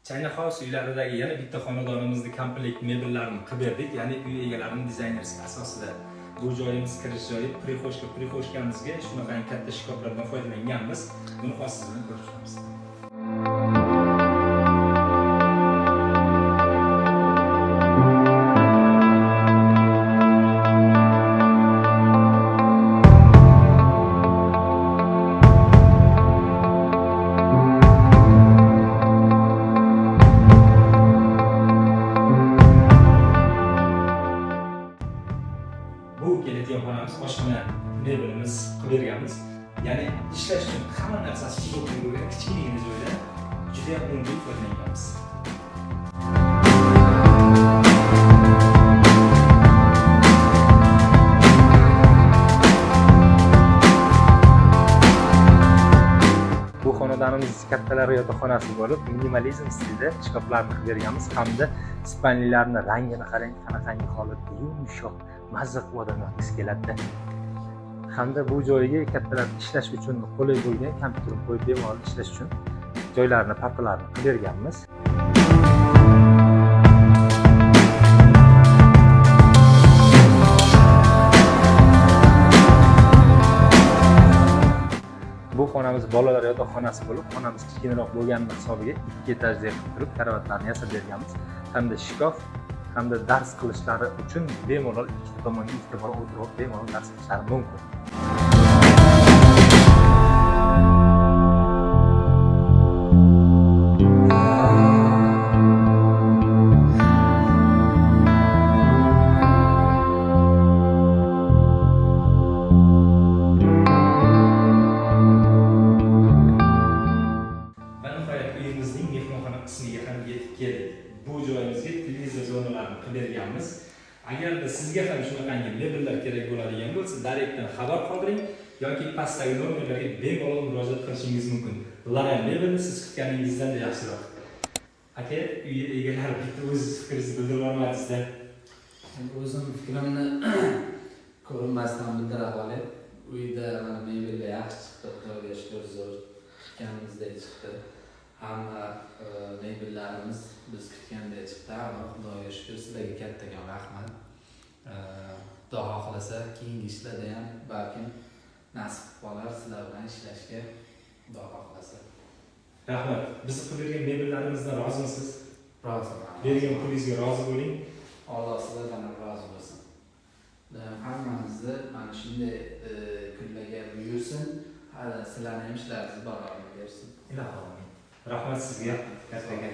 China House uylaridagi yana bitta xonadonimizni komplekt mebellarini qilib berdik, ya'ni uy egalarining dizaynerisi asosida. Bu joyimiz kirish joyi, prixoshkamizga shunaqangi katta shkaflardan foydalanganmiz. Buni hozir siz bilan ko'rib chiqamiz. Bu keladigan xonamiz, oshxona mebelimiz qilib berganmiz. Ya'ni ishlash uchun hamma narsasi chiqib bo'lgan kichikgina joyda juda ham unumli foydalanganmiz. Bu xonadonimiz kattalar yotoqxonasi bo'lib, minimalizm stilida shkaflarni qilib berganmiz hamda spalnilarni rangini qarang, qanaqangi holatda yumshoq, mazza qilib odamlarga keladi. Hamda bu joyga kattalar ishlash uchun qulay bo'lgan kompyuterni qo'yib bemalol ishlash uchun joylarini, partalarini qilib berganmiz. Bu xonamiz bolalar yotoqxonasi bo'lib, xonamiz kichikroq bo'lgani hisobiga 2 etajli qilib turib, karavotlarni yasab berganmiz. Hamda shkaf, hamda dars qilishlari uchun bemalol ikkita tomonga ikkita bola o'tirib bemalol dars qilishlari mumkin. Uyimizning mehmonxona qismiga ham yetib keldik. Bu joyimizga televizor zonalarini qilib berganmiz. Agarda sizga ham shunaqangi mebellar kerak bo'ladigan bo'lsa, direktdan xabar qoldiring yoki pastdagi nomerlarga bemalol murojaat qilishingiz mumkin. Lara mebelni siz kutganingizdan yaxshiroq. Aka, uy egalari bitta o'z fikringizni bildirib olmadingiz-da. O'zim fikrimni ko'rinmasdan bildira qolay. Uyda mana mebellar yaxshi chiqdi, Xudoga shukr, zo'r kutganimizdek chiqdi. Hamma mebellarimiz biz kutgandek chiqdi. Xudoga shukr, sizlarga kattakon rahmat. Xudo xohlasa keyingi ishlarda ham balkim nasib qolar sizlar bilan ishlashga, Xudo xohlasa. Rahmat. Biz qilib bergan mebellarimizdan rozimisiz? Roziman. Bergan pulingizga rozi bo'ling. Alloh sizlardan rozi bo'lsin. Hammamizni mana shunday kunlarga buyursin. Sizlarning ham ishlaringiz barobar bersin. Ilohim. Rahmat sizga. Kattaga.